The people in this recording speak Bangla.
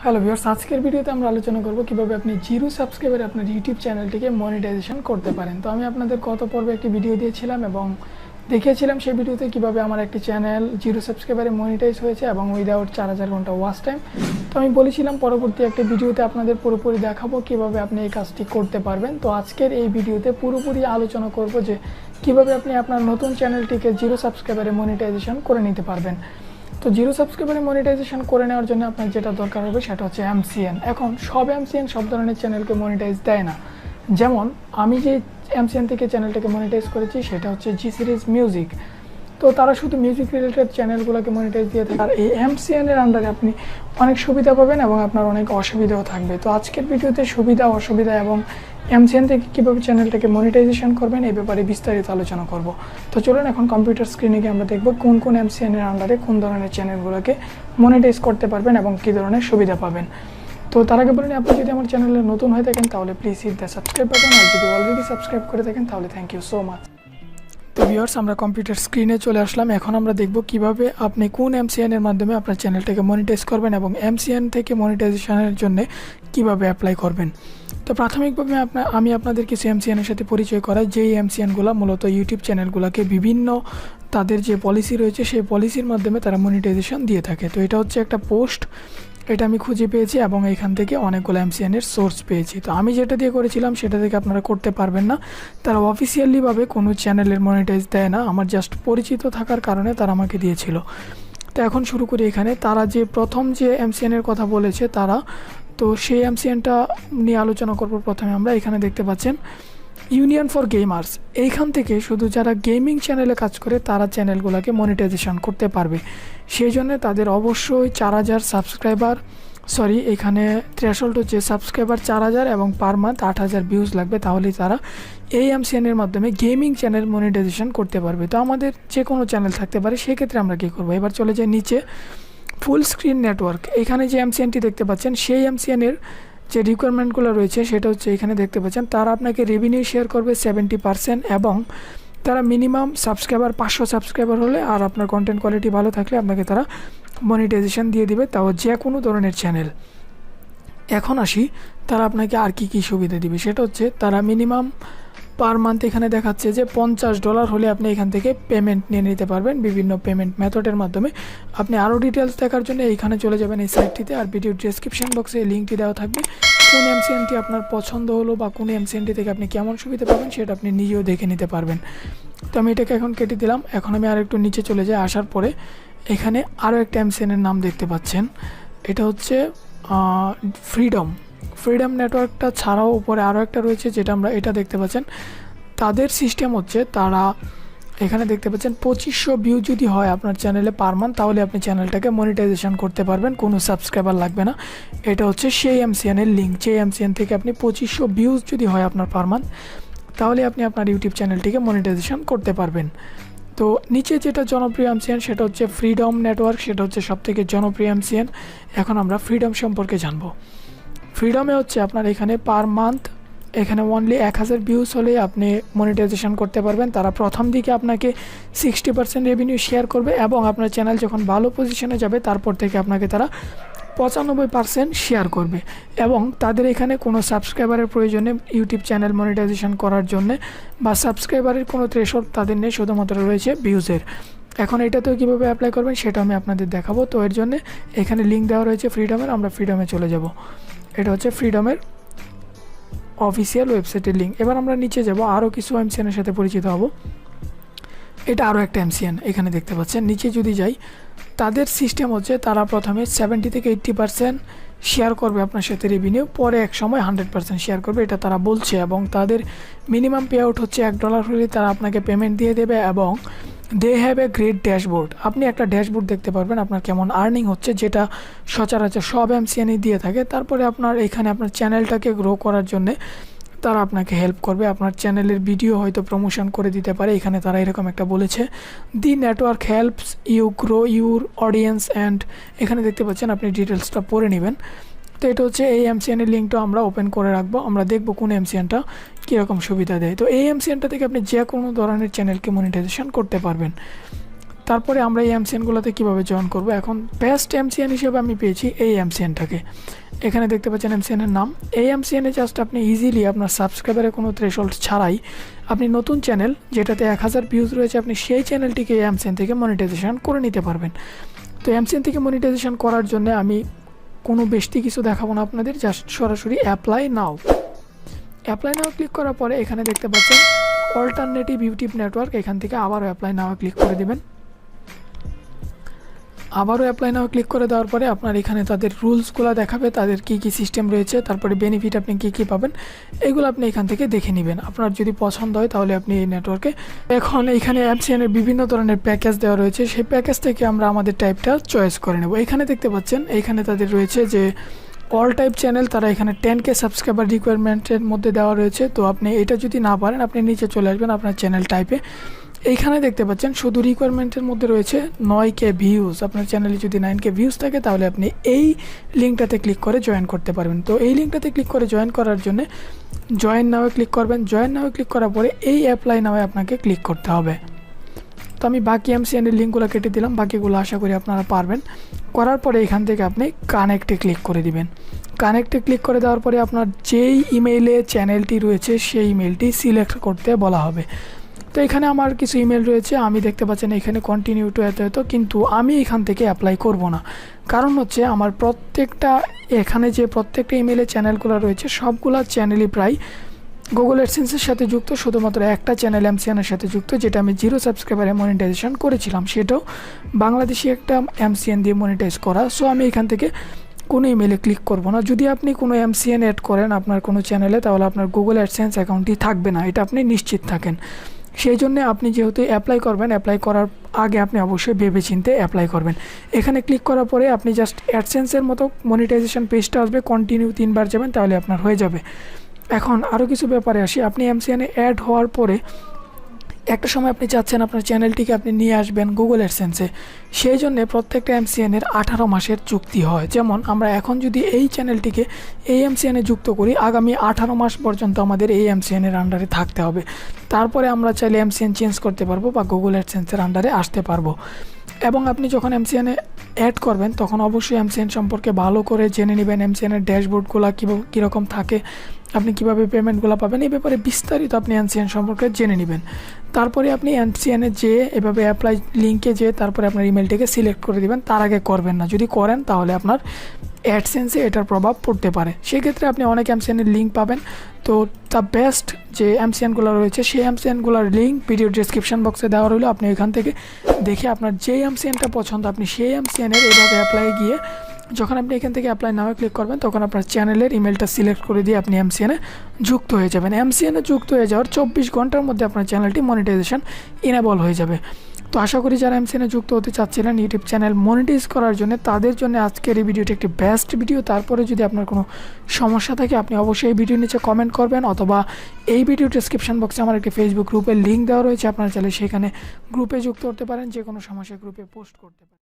হ্যালো ভিউয়ার্স, আজকের ভিডিওতে আমরা আলোচনা করব কিভাবে আপনি জিরো সাবস্ক্রাইবারে আপনার ইউটিউব চ্যানেলটিকে মনিটাইজেশন করতে পারেন। তো আমি আপনাদের গত পর্বে একটি ভিডিও দিয়েছিলাম এবং দেখিয়েছিলাম সেই ভিডিওতে কিভাবে আমার একটি চ্যানেল জিরো সাবস্ক্রাইবারে মনিটাইজ হয়েছে এবং উইদাউট 4000 ঘন্টা ওয়াচ টাইম। তো আমি বলেছিলাম পরবর্তী একটা ভিডিওতে আপনাদের পুরোপুরি দেখাবো কিভাবে আপনি এই কাজটি করতে পারবেন। তো আজকের এই ভিডিওতে পুরোপুরি আলোচনা করব যে কিভাবে আপনি আপনার নতুন চ্যানেলটিকে জিরো সাবস্ক্রাইবারে মনিটাইজেশন করে নিতে পারবেন। তো জিরো সাবস্ক্রাইবারে মনিটাইজেশন করে নেওয়ার জন্য আপনার যেটা দরকার হবে সেটা হচ্ছে এমসিএন। এখন সব এমসিএন সব ধরনের চ্যানেলকে মনিটাইজ দেয় না। যেমন আমি যে এমসিএন থেকে চ্যানেলটাকে মনিটাইজ করেছি সেটা হচ্ছে জি সিরিজ মিউজিক। তো তারা শুধু মিউজিক রিলেটেড চ্যানেলগুলোকে মনিটাইজ দিয়ে থাকে। আর এই এমসিএনের আন্ডারে আপনি অনেক সুবিধা পাবেন এবং আপনার অনেক অসুবিধাও থাকবে। তো আজকের ভিডিওতে সুবিধা অসুবিধা এবং এমসিএন থেকে কীভাবে চ্যানেলটাকে মনিটাইজেশন করবেন এই ব্যাপারে বিস্তারিত আলোচনা করব। তো চলুন এখন কম্পিউটার স্ক্রিনে গিয়ে আমরা দেখব কোন কোন এমসিএনের আন্ডারে কোন ধরনের চ্যানেলগুলোকে মনিটাইজ করতে পারবেন এবং কী ধরনের সুবিধা পাবেন। তো তার আগে বলুন, আপনি যদি আমার চ্যানেলে নতুন হয়ে থাকেন তাহলে please hit the subscribe button, আর যদি অলরেডি সাবস্ক্রাইব করে থাকেন তাহলে থ্যাংক ইউ সো মাচ। তো ভিউয়ার্স, আমরা কম্পিউটার স্ক্রিনে চলে আসলাম। এখন আমরা দেখব কিভাবে আপনি কোন এমসিএনের মাধ্যমে আপনার চ্যানেলটাকে মনিটাইজ করবেন এবং এমসিএন থেকে মনিটাইজেশনের জন্য কিভাবে অ্যাপ্লাই করবেন। তো প্রাথমিকভাবে আমি আপনাদের কিছু এমসিএনের সাথে পরিচয় করাই, যেই এমসিএনগুলো মূলত ইউটিউব চ্যানেলগুলোকে বিভিন্ন তাদের যে পলিসি রয়েছে সেই পলিসির মাধ্যমে তারা মনিটাইজেশন দিয়ে থাকে। তো এটা হচ্ছে একটা পোস্ট, এটা আমি খুঁজে পেয়েছি এবং এখান থেকে অনেকগুলো এমসিএনের সোর্স পেয়েছি। তো আমি যেটা দিয়ে করেছিলাম সেটা থেকে আপনারা করতে পারবেন না। তারা অফিসিয়ালিভাবে কোনো চ্যানেলের মনিটাইজ দেয় না, আমার জাস্ট পরিচিত থাকার কারণে তারা আমাকে দিয়েছিল। তো এখন শুরু করি। এখানে তারা যে প্রথম যে এমসিএনের কথা বলেছে তারা, তো সেই এমসিএনটা নিয়ে আলোচনা করব। প্রথমে আমরা এখানে দেখতে পাচ্ছেন ইউনিয়ন ফর গেমার্স। এইখান থেকে শুধু যারা গেমিং চ্যানেলে কাজ করে তারা চ্যানেলগুলোকে মনিটাইজেশন করতে পারবে। সেই জন্য তাদের অবশ্যই 4000 সাবস্ক্রাইবার, এখানে থ্রেশহোল্ড হচ্ছে সাবস্ক্রাইবার 4000 এবং পার মান্থ 8000 ভিউজ লাগবে, তাহলেই তারা এই এমসিএনের মাধ্যমে গেমিং চ্যানেল মনিটাইজেশন করতে পারবে। তো আমাদের যে কোনো চ্যানেল থাকতে পারে, সেক্ষেত্রে আমরা কী করবো, এবার চলে যাই নিচে ফুল স্ক্রিন নেটওয়ার্ক। এখানে যে এমসিএনটি দেখতে পাচ্ছেন সেই এমসিএনের যে রিকোয়ারমেন্টগুলো রয়েছে সেটা হচ্ছে এখানে দেখতে পাচ্ছেন। তারা আপনাকে রেভিনিউ শেয়ার করবে 70% এবং তারা মিনিমাম সাবস্ক্রাইবার 500 সাবস্ক্রাইবার হলে আর আপনার কন্টেন্ট কোয়ালিটি ভালো থাকলে আপনাকে তারা মনিটাইজেশন দিয়ে দিবে, তাও যে কোনো ধরনের চ্যানেল। এখন আসি তারা আপনাকে আর কি সুবিধা দিবে। সেটা হচ্ছে তারা মিনিমাম পার মান্থ এখানে দেখাচ্ছে যে $50 হলে আপনি এখান থেকে পেমেন্ট নিয়ে নিতে পারবেন বিভিন্ন পেমেন্ট মেথডের মাধ্যমে। আপনি আরও ডিটেলস দেখার জন্য এইখানে চলে যাবেন এই সাইটটিতে, আর ভিডিও ডেসক্রিপশন বক্সে এই লিঙ্কটি দেওয়া থাকবে। কোন এমসিএনটি আপনার পছন্দ হলো বা কোন এমসিএনটি থেকে আপনি কেমন সুবিধা পাবেন সেটা আপনি নিজেও দেখে নিতে পারবেন। তো আমি এটাকে এখন কেটে দিলাম। এখন আমি আর একটু নিচে চলে যাই। আসার পরে এখানে আরও একটা এমসিএনের নাম দেখতে পাচ্ছেন, এটা হচ্ছে ফ্রিডম নেটওয়ার্কটা ছাড়াও উপরে আরও একটা রয়েছে যেটা আমরা এটা দেখতে পাচ্ছেন। তাদের সিস্টেম হচ্ছে তারা এখানে দেখতে পাচ্ছেন 2500 ভিউ যদি হয় আপনার চ্যানেলে পার মান্থ, তাহলে আপনি চ্যানেলটাকে মনিটাইজেশন করতে পারবেন, কোনো সাবস্ক্রাইবার লাগবে না। এটা হচ্ছে সেই এমসিএনের লিঙ্ক, যে এমসিএন থেকে আপনি 2500 ভিউজ যদি হয় আপনার পার মান্থ, তাহলে আপনি আপনার ইউটিউব চ্যানেলটিকে মনিটাইজেশন করতে পারবেন। তো নিচে যেটা জনপ্রিয় এমসিএন সেটা হচ্ছে ফ্রিডম নেটওয়ার্ক, সেটা হচ্ছে সবথেকে জনপ্রিয় এমসিএন। এখন আমরা ফ্রিডম সম্পর্কে জানবো। ফ্রিডমে হচ্ছে আপনার এখানে পার মান্থ এখানে অনলি 1000 ভিউজ হলে আপনি মনিটাইজেশন করতে পারবেন। তারা প্রথম দিকে আপনাকে 60% রেভিনিউ শেয়ার করবে এবং আপনার চ্যানেল যখন ভালো পজিশনে যাবে তারপর থেকে আপনাকে তারা 95% শেয়ার করবে। এবং তাদের এখানে কোনো সাবস্ক্রাইবারের প্রয়োজনে ইউটিউব চ্যানেল মনিটাইজেশন করার জন্য বা সাবস্ক্রাইবারের কোনো থ্রেশহোল্ড তাদের নেই, শুধুমাত্র রয়েছে ভিউজের। এখন এটাতেও কীভাবে অ্যাপ্লাই করবেন সেটা আমি আপনাদের দেখাবো। তো এর জন্য এখানে লিঙ্ক দেওয়া রয়েছে ফ্রিডমের, আমরা ফ্রিডমে চলে যাব। এটা হচ্ছে ফ্রিডমের অফিসিয়াল ওয়েবসাইটের লিঙ্ক। এবার আমরা নিচে যাব, আরও কিছু এমসিএনের সাথে পরিচিত হব। এটা আরও একটা এমসিএন এখানে দেখতে পাচ্ছেন। নিচে যদি যাই, তাদের সিস্টেম হচ্ছে তারা প্রথমে 70 থেকে 80% শেয়ার করবে আপনার সাথে রেভিনিউ, পরে এক সময় 100% শেয়ার করবে, এটা তারা বলছে। এবং তাদের মিনিমাম পে আউট হচ্ছে $1 হলে তারা আপনাকে পেমেন্ট দিয়ে দেবে। এবং they have a great dashboard, আপনি একটা ড্যাশবোর্ড দেখতে পারবেন আপনার কেমন আর্নিং হচ্ছে, যেটা সচরাচর সব এমসিএনই দিয়ে থাকে। তারপরে আপনার এখানে আপনার চ্যানেলটাকে গ্রো করার জন্য তারা আপনাকে হেল্প করবে, আপনার চ্যানেলের ভিডিও হয়তো প্রমোশন করে দিতে পারে। এখানে তারা এরকম একটা বলেছে, the network helps you grow your audience and, এখানে দেখতে পাচ্ছেন, আপনি ডিটেলসটা পড়ে নেবেন। তো এটা হচ্ছে এই এমসিএনের লিঙ্কটা আমরা ওপেন করে রাখবো, আমরা দেখব কোন এমসিএনটা কীরকম সুবিধা দেয়। তো এই এমসিএনটা থেকে আপনি যে কোনো ধরনের চ্যানেলকে মনিটাইজেশন করতে পারবেন। তারপরে আমরা এই এমসিএনগুলোতে কীভাবে জয়েন করব, এখন বেস্ট এমসিএন হিসেবে আমি পেয়েছি এই এমসিএনটাকে। এখানে দেখতে পাচ্ছেন এমসিএনের নাম। এই এমসিএনে জাস্ট আপনি ইজিলি আপনার সাবস্ক্রাইবারের কোনো থ্রেশহোল্ড ছাড়াই আপনি নতুন চ্যানেল যেটাতে 1000 ভিউজ রয়েছে, আপনি সেই চ্যানেলটিকে এই এমসিএন থেকে মনিটাইজেশন করে নিতে পারবেন। তো এমসিএন থেকে মনিটাইজেশন করার জন্য আমি কোনো বেশি কিছু দেখাবো না আপনাদের, জাস্ট সরাসরি অ্যাপ্লাই নাও ক্লিক করার পরে এখানে দেখতে পাচ্ছেন অল্টারনেটিভ ইউটিউব নেটওয়ার্ক, এখান থেকে আবারও অ্যাপ্লাই নাও ক্লিক করে দেবেন। আবারও অ্যাপ্লাই নাও ক্লিক করে দেওয়ার পরে আপনার এখানে তাদের রুলসগুলো দেখাবে, তাদের কী কী সিস্টেম রয়েছে, তারপরে বেনিফিট আপনি কী কী পাবেন, এগুলো আপনি এখান থেকে দেখে নেবেন। আপনার যদি পছন্দ হয় তাহলে আপনি এই নেটওয়ার্কে, এখন এখানে এমসিএনের বিভিন্ন ধরনের প্যাকেজ দেওয়া রয়েছে, সেই প্যাকেজ থেকে আমরা আমাদের টাইপটা চয়েস করে নেব। এখানে দেখতে পাচ্ছেন এইখানে তাদের রয়েছে যে অল টাইপ চ্যানেল, তারা এখানে 10K সাবস্ক্রাইবার রিকোয়ারমেন্টের মধ্যে দেওয়া রয়েছে। তো আপনি এটা যদি না পারেন আপনি নিচে চলে আসবেন আপনার চ্যানেল টাইপে, এইখানে দেখতে পাচ্ছেন শুধু রিকোয়ারমেন্টের মধ্যে রয়েছে 9K ভিউজ। আপনার চ্যানেলে যদি 9K ভিউজ থাকে তাহলে আপনি এই লিঙ্কটাতে ক্লিক করে জয়েন করতে পারবেন। তো এই লিঙ্কটাতে ক্লিক করে জয়েন করার জন্য জয়েন নাও ক্লিক করবেন। জয়েন নাও ক্লিক করার পরে এই অ্যাপ্লাই নাও আপনাকে ক্লিক করতে হবে। তো আমি বাকি এমসিএনের লিঙ্কগুলো কেটে দিলাম, বাকিগুলো আশা করি আপনারা পারবেন। করার পরে এখান থেকে আপনি কানেক্টে ক্লিক করে দিবেন। কানেক্টে ক্লিক করে দেওয়ার পরে আপনার যেই ইমেইলে চ্যানেলটি রয়েছে সেই ইমেলটি সিলেক্ট করতে বলা হবে। তো এখানে আমার কিছু ইমেল রয়েছে, আমি দেখতে পাচ্ছেন এখানে কন্টিনিউ টু এত, কিন্তু আমি এখান থেকে অ্যাপ্লাই করব না। কারণ হচ্ছে আমার এখানে যে প্রত্যেকটা ইমেলে চ্যানেলগুলো রয়েছে সবগুলো চ্যানেলই প্রায় গুগল অ্যাডসেন্সের সাথে যুক্ত, শুধুমাত্র একটা চ্যানেল এমসিএনের সাথে যুক্ত, যেটা আমি 0 সাবস্ক্রাইবারে মনিটাইজেশন করেছিলাম, সেটাও বাংলাদেশি একটা এমসিএন দিয়ে মনিটাইজ করা। সো আমি এখান থেকে কোনো ইমেলে ক্লিক করব না। যদি আপনি কোনো এমসিএন অ্যাড করেন আপনার কোনো চ্যানেলে তাহলে আপনার গুগল অ্যাডসেন্স অ্যাকাউন্টটি থাকবে না, এটা আপনি নিশ্চিত থাকেন। সেই জন্য আপনি যেহেতু অ্যাপ্লাই করবেন, অ্যাপ্লাই করার আগে আপনি অবশ্যই ভেবেচিন্তে অ্যাপ্লাই করবেন। এখানে ক্লিক করার পরে আপনি জাস্ট অ্যাডসেন্সের মতো মনিটাইজেশন পেজটা আসবে, কন্টিনিউ 3 বার যাবেন তাহলে আপনার হয়ে যাবে। এখন আরও কিছু ব্যাপারে আসি। আপনি এমসিএনে অ্যাড হওয়ার পরে একটা সময় আপনি চাচ্ছেন আপনার চ্যানেলটিকে আপনি নিয়ে আসবেন গুগল অ্যাডসেন্সে, সেই জন্য প্রত্যেকটা এমসিএনের 18 মাসের চুক্তি হয়। যেমন আমরা এখন যদি এই চ্যানেলটিকে এই এমসিএনে যুক্ত করি, আগামী 18 মাস পর্যন্ত আমাদের এই এমসিএনের আন্ডারে থাকতে হবে। তারপরে আমরা চাইলে এমসিএন চেঞ্জ করতে পারবো বা গুগল অ্যাডসেন্সের আন্ডারে আসতে পারবো। এবং আপনি যখন এমসিএনে অ্যাড করবেন তখন অবশ্যই এমসিএন সম্পর্কে ভালো করে জেনে নেবেন, এমসিএনের ড্যাশবোর্ডগুলো কীরকম থাকে, আপনি কীভাবে পেমেন্টগুলো পাবেন, এই ব্যাপারে বিস্তারিত আপনি এমসিএন সম্পর্কে জেনে নেবেন। তারপরে আপনি এমসিএনে যেয়ে এভাবে অ্যাপ্লাই লিঙ্কে যেয়ে তারপরে আপনার ইমেলটিকে সিলেক্ট করে দেবেন। তার আগে করবেন না, যদি করেন তাহলে আপনার অ্যাডসেন্সে এটার প্রভাব পড়তে পারে। সেক্ষেত্রে আপনি অনেক এমসিএনের লিঙ্ক পাবেন। তো দ্য বেস্ট যে এমসিএনগুলো রয়েছে সেই এমসিএনগুলোর লিঙ্ক ভিডিও ডেসক্রিপশন বক্সে দেওয়া রইলো, আপনি এখান থেকে দেখে আপনার যেই এমসিএনটা পছন্দ আপনি সেই এমসিএনের এইভাবে অ্যাপ্লাই গিয়ে যখন আপনি এখান থেকে অ্যাপ্লাই নাও ক্লিক করবেন তখন আপনার চ্যানেলের ইমেলটা সিলেক্ট করে দিয়ে আপনি এমসিএনে যুক্ত হয়ে যাবেন। এমসিএনে যুক্ত হয়ে যাওয়ার 24 ঘন্টার মধ্যে আপনার চ্যানেলটি মনিটাইজেশন ইনেবল হয়ে যাবে। তো আশা করি যারা এমসিএনে যুক্ত হতে চাচ্ছিলেন ইউটিউব চ্যানেল মনিটাইজ করার জন্য, তাদের জন্য আজকের এই ভিডিওটি একটি বেস্ট ভিডিও। তারপরে যদি আপনার কোনো সমস্যা থাকে আপনি অবশ্যই এই ভিডিওর নিচে কমেন্ট করবেন, অথবা এই ভিডিও ডেসক্রিপশন বক্সে আমার একটি ফেসবুক গ্রুপের লিঙ্ক দেওয়া রয়েছে, আপনারা চাইলে সেখানে গ্রুপে যুক্ত করতে পারেন, যে কোনো সমস্যা গ্রুপে পোস্ট করতে পারেন।